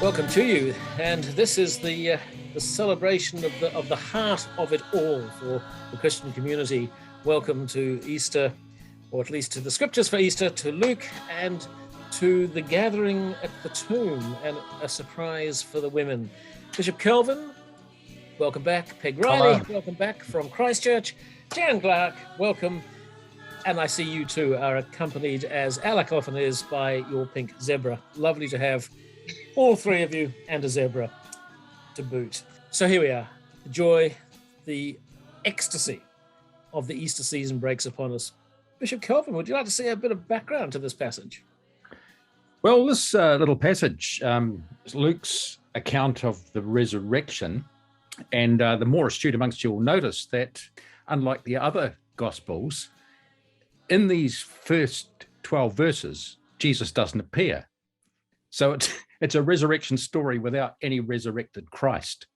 Welcome to you, and this is the celebration of the heart of it all for the Christian community. Welcome to Easter, or at least to the scriptures for Easter, to Luke, and to the gathering at the tomb, and a surprise for the women. Bishop Kelvin, welcome back. Peg Riley, welcome back from Christchurch. Jan Clark, welcome. And I see you too are accompanied, as Alec often is, by your pink zebra. Lovely to have all three of you and a zebra to boot. So here we are. The joy, the ecstasy of the Easter season breaks upon us. Bishop Kelvin, would you like to say a bit of background to this passage? Well, this little passage is Luke's account of the resurrection. And the more astute amongst you will notice that, unlike the other Gospels, in these first 12 verses, Jesus doesn't appear. So it's a resurrection story without any resurrected Christ.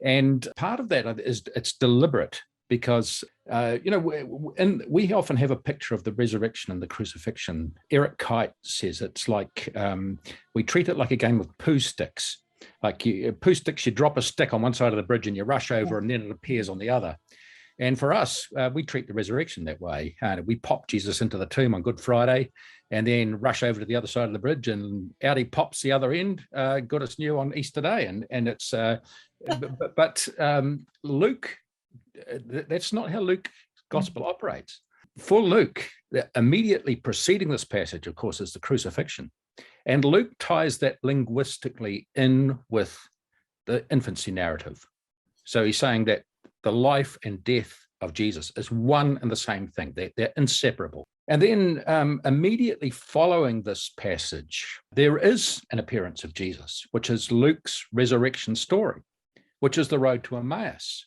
And part of that is it's deliberate because, we often have a picture of the resurrection and the crucifixion. Eric Kite says it's like we treat it like a game of poo sticks. Like poo sticks, you drop a stick on one side of the bridge and you rush over and then it appears on the other. And for us, we treat the resurrection that way. We pop Jesus into the tomb on Good Friday and then rush over to the other side of the bridge and out he pops the other end, good as new on Easter Day. And it's, but Luke, that's not how Luke's gospel operates. For Luke, immediately preceding this passage, of course, is the crucifixion. And Luke ties that linguistically in with the infancy narrative. So he's saying that the life and death of Jesus is one and the same thing. They're inseparable. And then immediately following this passage, there is an appearance of Jesus, which is Luke's resurrection story, which is the road to Emmaus.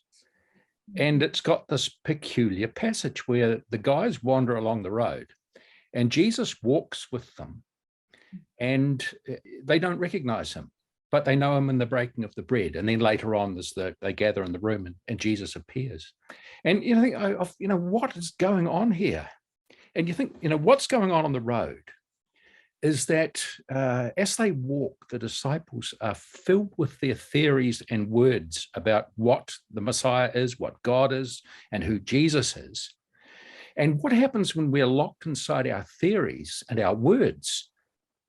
And it's got this peculiar passage where the guys wander along the road and Jesus walks with them and they don't recognize him. But they know him in the breaking of the bread. And then later on, they gather in the room and Jesus appears. And you think, what is going on here? And you think, what's going on the road is that as they walk, the disciples are filled with their theories and words about what the Messiah is, what God is, and who Jesus is. And what happens when we're locked inside our theories and our words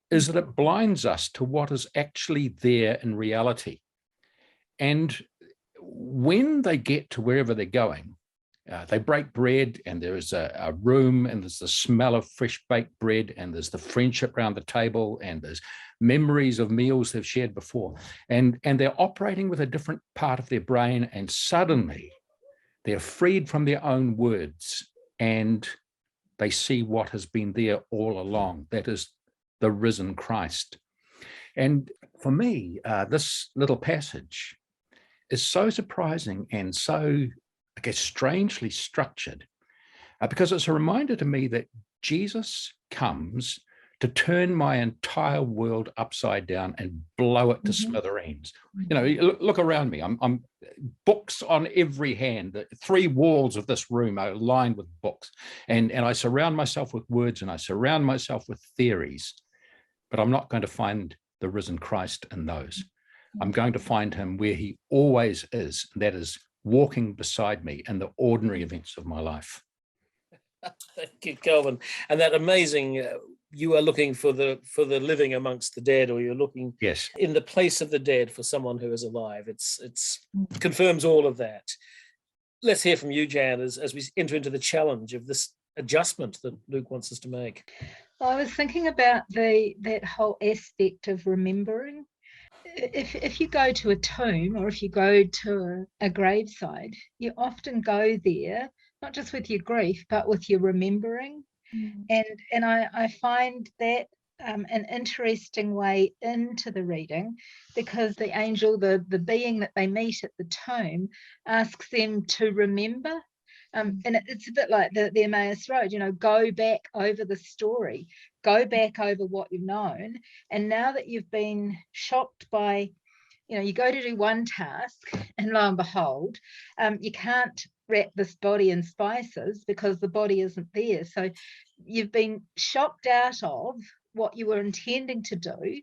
is that it blinds us to what is actually there in reality. And when they get to wherever they're going, they break bread and there is a room and there's the smell of fresh baked bread and there's the friendship around the table and there's memories of meals they've shared before. And they're operating with a different part of their brain and suddenly they're freed from their own words and they see what has been there all along. That is the risen Christ. And for me, this little passage is so surprising and so, I guess, strangely structured because it's a reminder to me that Jesus comes to turn my entire world upside down and blow it to smithereens. Look around me. I'm books on every hand. The 3 walls of this room are lined with books. And I surround myself with words and I surround myself with theories. But I'm not going to find the risen Christ in those. I'm going to find him where he always is, and that is walking beside me in the ordinary events of my life. Thank you, Kelvin. And that amazing, you are looking for the living amongst the dead, or you're looking in the place of the dead for someone who is alive. It's confirms all of that. Let's hear from you, Jan, as we enter into the challenge of this adjustment that Luke wants us to make. Well, I was thinking about that whole aspect of remembering. If you go to a tomb or if you go to a graveside, you often go there, not just with your grief, but with your remembering. And I find that an interesting way into the reading because the angel, the being that they meet at the tomb, asks them to remember. And it's a bit like the Emmaus Road, go back over the story, go back over what you've known. And now that you've been shocked by, you go to do one task and lo and behold, you can't wrap this body in spices because the body isn't there. So you've been shocked out of what you were intending to do.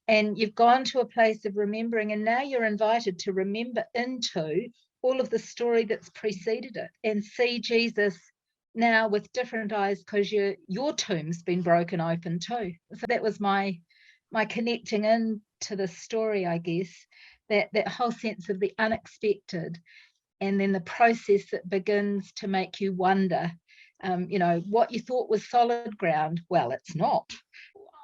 And you've gone to a place of remembering, and now you're invited to remember into all of the story that's preceded it and see Jesus now with different eyes, because your tomb's been broken open too. So that was my connecting in to the story, I guess, that whole sense of the unexpected, and then the process that begins to make you wonder, what you thought was solid ground, well, it's not.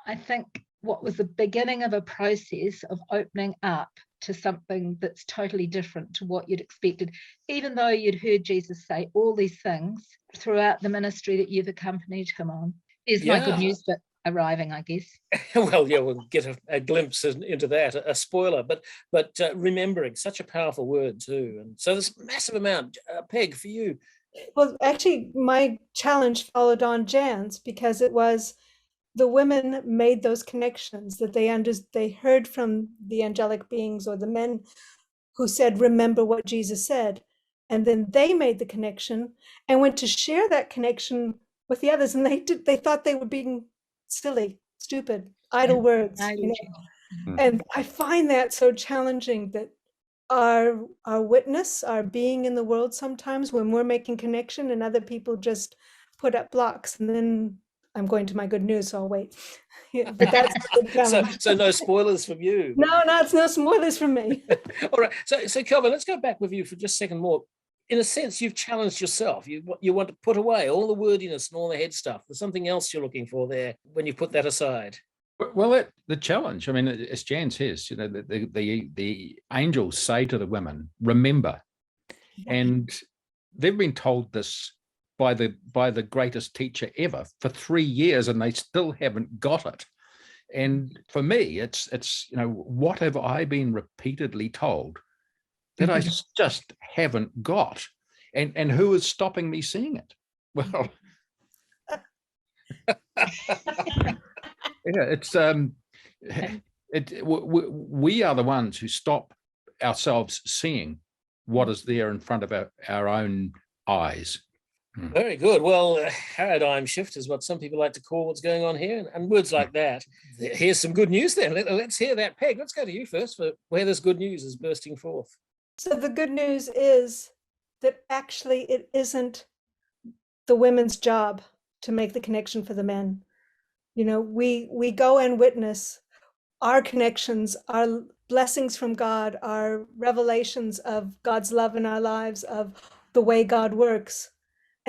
I think what was the beginning of a process of opening up to something that's totally different to what you'd expected, even though you'd heard Jesus say all these things throughout the ministry that you've accompanied him on. There's my good news bit arriving, I guess. Well, yeah, we'll get a glimpse into that, a spoiler, but remembering, such a powerful word too. And so this massive amount. Peg, for you. Well, actually, my challenge followed on Jan's, because it was the women made those connections, that they heard from the angelic beings or the men who said, remember what Jesus said. And then they made the connection and went to share that connection with the others. And they thought they were being silly, stupid, idle words. And I find that so challenging, that our witness, our being in the world, sometimes when we're making connection and other people just put up blocks. And then I'm going to my good news, so I'll wait. But that's so no spoilers from you. No, it's no spoilers from me. All right. So Kelvin, let's go back with you for just a second more. In a sense, you've challenged yourself. You want to put away all the wordiness and all the head stuff. There's something else you're looking for there when you put that aside. Well, the challenge, I mean, as Jan says, the angels say to the women, remember. And they've been told this by the greatest teacher ever for 3 years, and they still haven't got it. And for me, it's what have I been repeatedly told that I just haven't got? And who is stopping me seeing it? Well, we are the ones who stop ourselves seeing what is there in front of our own eyes. Very good. Well, paradigm shift is what some people like to call what's going on here, and words like that. Here's some good news then. Let's hear that. Peg, let's go to you first for where this good news is bursting forth. So the good news is that actually it isn't the women's job to make the connection for the men. We go and witness our connections, our blessings from God, our revelations of God's love in our lives, of the way God works.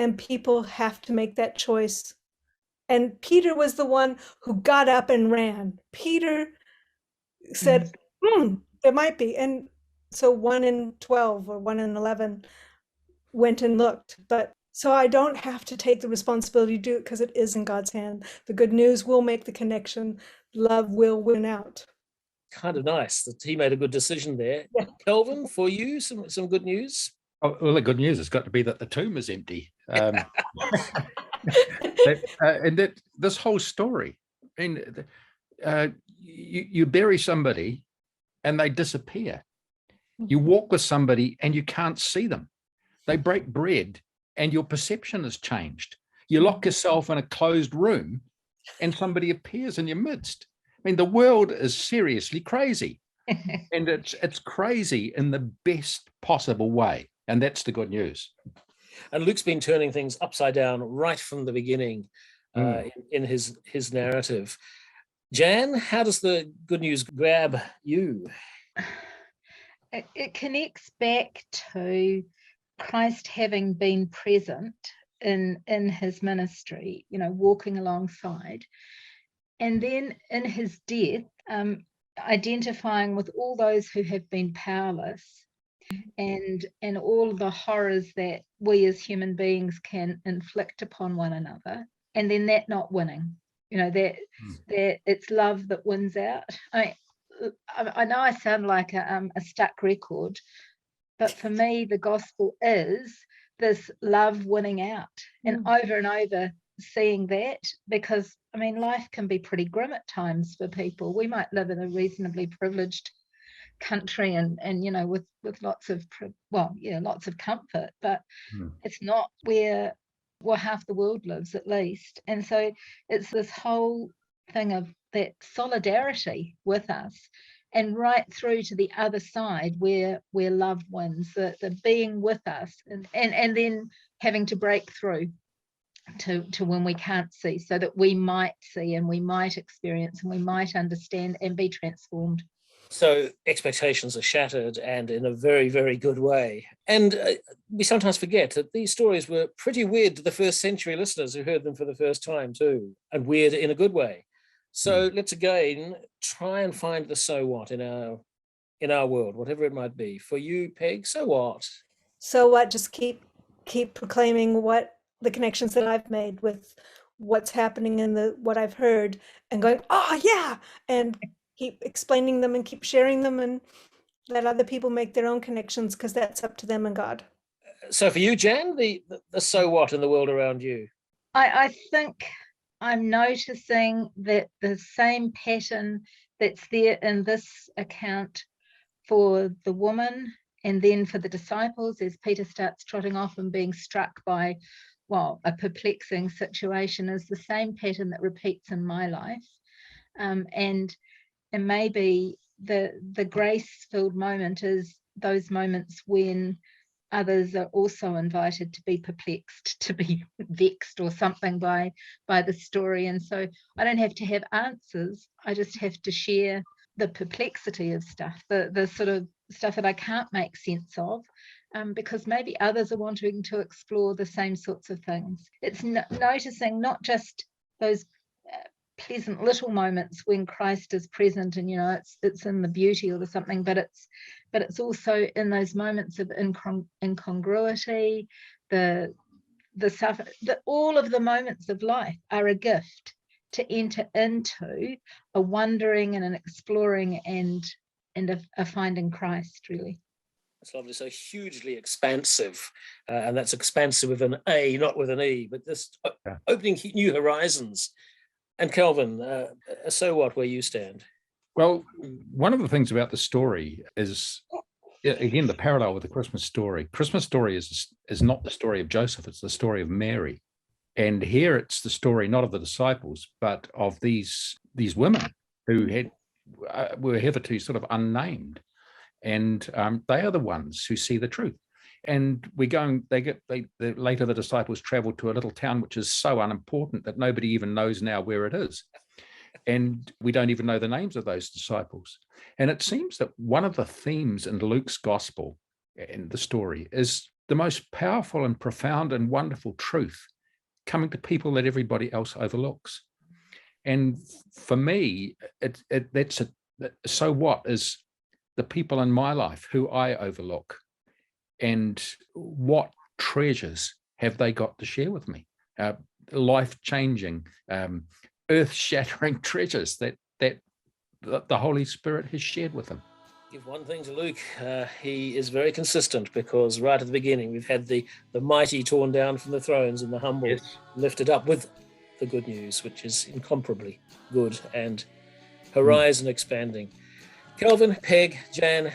And people have to make that choice. And Peter was the one who got up and ran. Peter said, there might be. And so 1 in 12 or 1 in 11 went and looked. But so I don't have to take the responsibility to do it, because it is in God's hand. The good news will make the connection. Love will win out. Kind of nice that he made a good decision there. Yeah. Kelvin, for you, some good news? Oh, well, the good news has got to be that the tomb is empty. And that this whole story, I mean, you bury somebody and they disappear. You walk with somebody and you can't see them. They break bread and your perception has changed. You lock yourself in a closed room and somebody appears in your midst. I mean, the world is seriously crazy. And it's crazy in the best possible way. And that's the good news. And Luke's been turning things upside down right from the beginning in his narrative. Jan, how does the good news grab you? It connects back to Christ having been present in his ministry, walking alongside. And then in his death, identifying with all those who have been powerless, and all the horrors that we as human beings can inflict upon one another, and then that not winning, that it's love that wins out. I know I sound like a stuck record, but for me the gospel is this love winning out, and over seeing that, because life can be pretty grim at times for people. We might live in a reasonably privileged country and with lots of comfort, but it's not where half the world lives, at least. And so it's this whole thing of that solidarity with us, and right through to the other side where we're loved ones, the being with us, and then having to break through to when we can't see, so that we might see and we might experience and we might understand and be transformed. So expectations are shattered, and in a very, very good way. And we sometimes forget that these stories were pretty weird to the first century listeners who heard them for the first time too, and weird in a good way. So let's again try and find the so what in our world, whatever it might be. For you, Peg, so what? So what? Just keep proclaiming what the connections that I've made with what's happening in what I've heard, and going, oh yeah, and keep explaining them and keep sharing them, and let other people make their own connections, because that's up to them and God. So for you, Jan, the so what in the world around you? I think I'm noticing that the same pattern that's there in this account for the woman, and then for the disciples, as Peter starts trotting off and being struck by, well, a perplexing situation, is the same pattern that repeats in my life. And maybe the grace-filled moment is those moments when others are also invited to be perplexed, to be vexed or something by the story. And so I don't have to have answers. I just have to share the perplexity of stuff, the sort of stuff that I can't make sense of, because maybe others are wanting to explore the same sorts of things. It's noticing not just those pleasant little moments when Christ is present, and it's in the beauty or the something, but it's also in those moments of incongruity, the stuff, all of the moments of life are a gift to enter into a wondering and an exploring and a finding Christ, really. That's lovely. So hugely expansive, and that's expansive with an A, not with an E, but this opening new horizons. And Kelvin, so what, where you stand? Well, one of the things about the story is, again, the parallel with the Christmas story. Christmas story is not the story of Joseph, it's the story of Mary. And here it's the story not of the disciples, but of these women who were hitherto sort of unnamed. And they are the ones who see the truth. And later the disciples traveled to a little town which is so unimportant that nobody even knows now where it is. And we don't even know the names of those disciples. And it seems that one of the themes in Luke's gospel in the story is the most powerful and profound and wonderful truth coming to people that everybody else overlooks. And for me, so what is the people in my life who I overlook, and what treasures have they got to share with me? Life-changing, earth-shattering treasures that the Holy Spirit has shared with them. Give one thing to Luke, he is very consistent, because right at the beginning we've had the mighty torn down from the thrones and the humble lifted up with the good news, which is incomparably good and horizon expanding. Kelvin, Peg, Jan,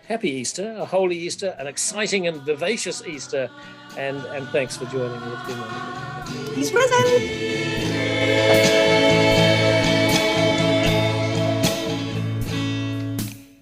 happy Easter, a holy Easter, an exciting and vivacious Easter, and thanks for joining me. It's been wonderful. He's present.